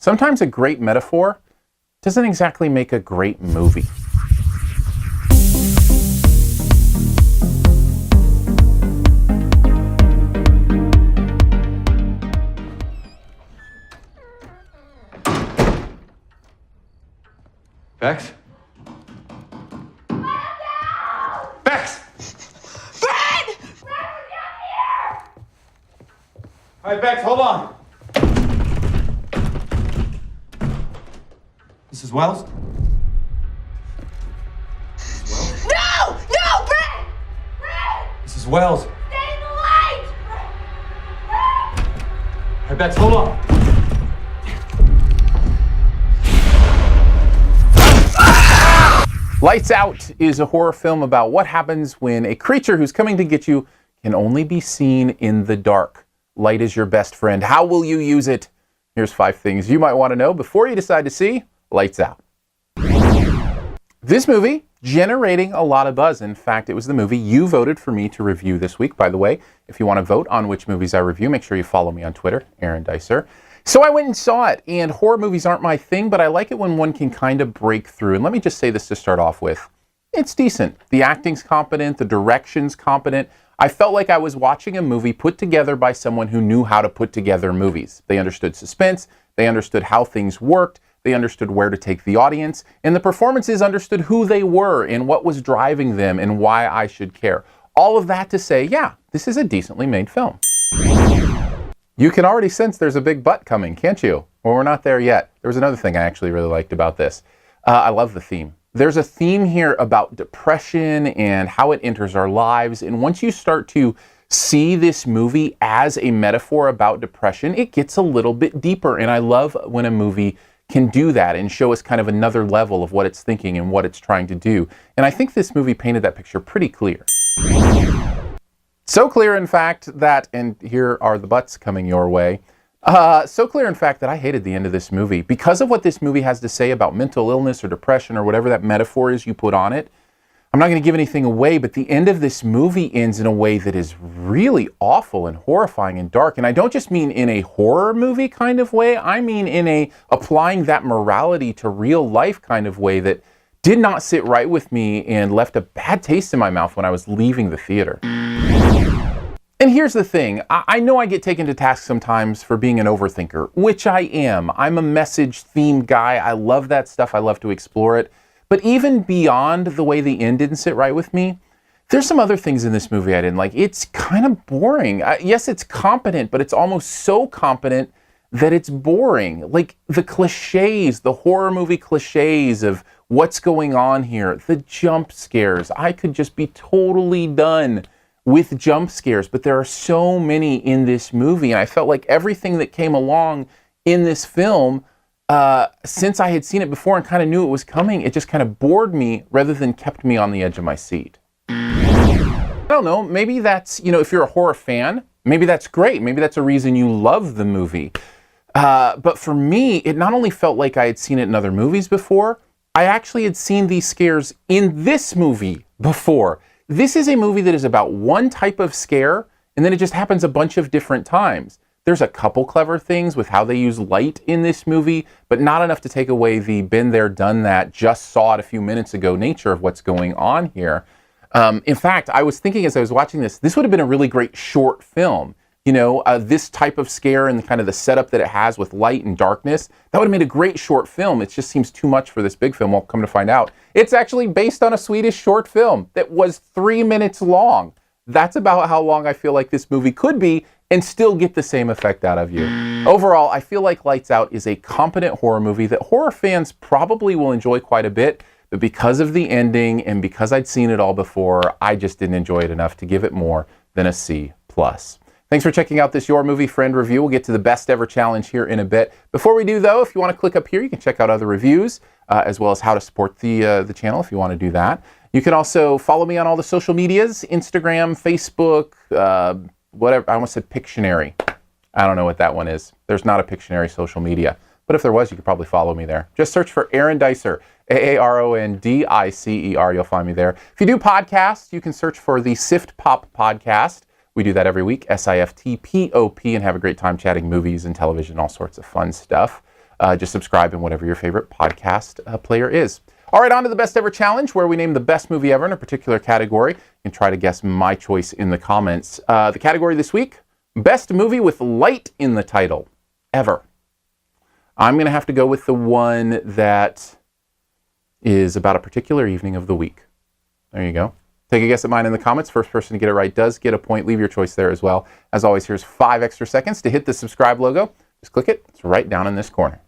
Sometimes a great metaphor doesn't exactly make a great movie. Bex? Bex! Fred! Fred, we're down here! All right, Bex, hold on. Mrs. Wells? Mrs. Wells? No! No, Fred! Fred! Mrs. Wells? Stay in the light! Fred! All right, Bex, hold on. Lights Out is a horror film about what happens when a creature who's coming to get you can only be seen in the dark. Light is your best friend. How will you use it? Here's 5 things you might want to know before you decide to see Lights Out. This movie generating a lot of buzz. In fact, it was the movie you voted for me to review this week. By the way, if you want to vote on which movies I review, make sure you follow me on Twitter, Aaron Dicer. So I went and saw it, and horror movies aren't my thing, but I like it when one can kind of break through. And let me just say this to start off with. It's decent. The acting's competent, the direction's competent. I felt like I was watching a movie put together by someone who knew how to put together movies. They understood suspense, they understood how things worked, they understood where to take the audience, and the performances understood who they were and what was driving them and why I should care. All of that to say, yeah, this is a decently made film. You can already sense there's a big but coming, can't you? Well, we're not there yet. There was another thing I actually really liked about this. I love the theme. There's a theme here about depression and how it enters our lives. And once you start to see this movie as a metaphor about depression, it gets a little bit deeper. And I love when a movie can do that and show us kind of another level of what it's thinking and what it's trying to do. And I think this movie painted that picture pretty clear. So clear, in fact, that, and here are the buts coming your way, so clear, in fact, that I hated the end of this movie. Because of what this movie has to say about mental illness or depression or whatever that metaphor is you put on it, I'm not going to give anything away, but the end of this movie ends in a way that is really awful and horrifying and dark. And I don't just mean in a horror movie kind of way, I mean in a applying that morality to real life kind of way that did not sit right with me and left a bad taste in my mouth when I was leaving the theater. And here's the thing, I know I get taken to task sometimes for being an overthinker, which I am. I'm a message-themed guy. I love that stuff. I love to explore it. But even beyond the way the end didn't sit right with me, there's some other things in this movie I didn't like. It's kind of boring. Yes, it's competent, but it's almost so competent that it's boring. Like the cliches, the horror movie cliches of what's going on here, the jump scares. I could just be totally done with jump scares, but there are so many in this movie, and I felt like everything that came along in this film, since I had seen it before and kind of knew it was coming, it just kind of bored me rather than kept me on the edge of my seat. I don't know, maybe that's, if you're a horror fan, maybe that's great. Maybe that's a reason you love the movie. But for me, it not only felt like I had seen it in other movies before, I actually had seen these scares in this movie before. This is a movie that is about one type of scare, and then it just happens a bunch of different times. There's a couple clever things with how they use light in this movie, but not enough to take away the been there, done that, just saw it a few minutes ago nature of what's going on here. In fact, I was thinking as I was watching this would have been a really great short film. This type of scare and kind of the setup that it has with light and darkness, that would have made a great short film. It just seems too much for this big film. Well, come to find out, it's actually based on a Swedish short film that was 3 minutes long. That's about how long I feel like this movie could be and still get the same effect out of you. Overall, I feel like Lights Out is a competent horror movie that horror fans probably will enjoy quite a bit, but because of the ending and because I'd seen it all before, I just didn't enjoy it enough to give it more than a C+. Thanks for checking out this Your Movie Friend review. We'll get to the best ever challenge here in a bit. Before we do, though, if you want to click up here, you can check out other reviews, as well as how to support the channel if you want to do that. You can also follow me on all the social medias, Instagram, Facebook, whatever. I almost said Pictionary. I don't know what that one is. There's not a Pictionary social media. But if there was, you could probably follow me there. Just search for Aaron Dicer, Aarondicer. You'll find me there. If you do podcasts, you can search for the Sift Pop Podcast. We do that every week, SIFTPOP, and have a great time chatting movies and television, all sorts of fun stuff. Just subscribe in whatever your favorite podcast player is. All right, on to the Best Ever Challenge, where we name the best movie ever in a particular category. You can try to guess my choice in the comments. The category this week, Best Movie with Light in the Title, ever. I'm going to have to go with the one that is about a particular evening of the week. There you go. Take a guess at mine in the comments. First person to get it right does get a point. Leave your choice there as well. As always, here's 5 extra seconds to hit the subscribe logo. Just click it. It's right down in this corner.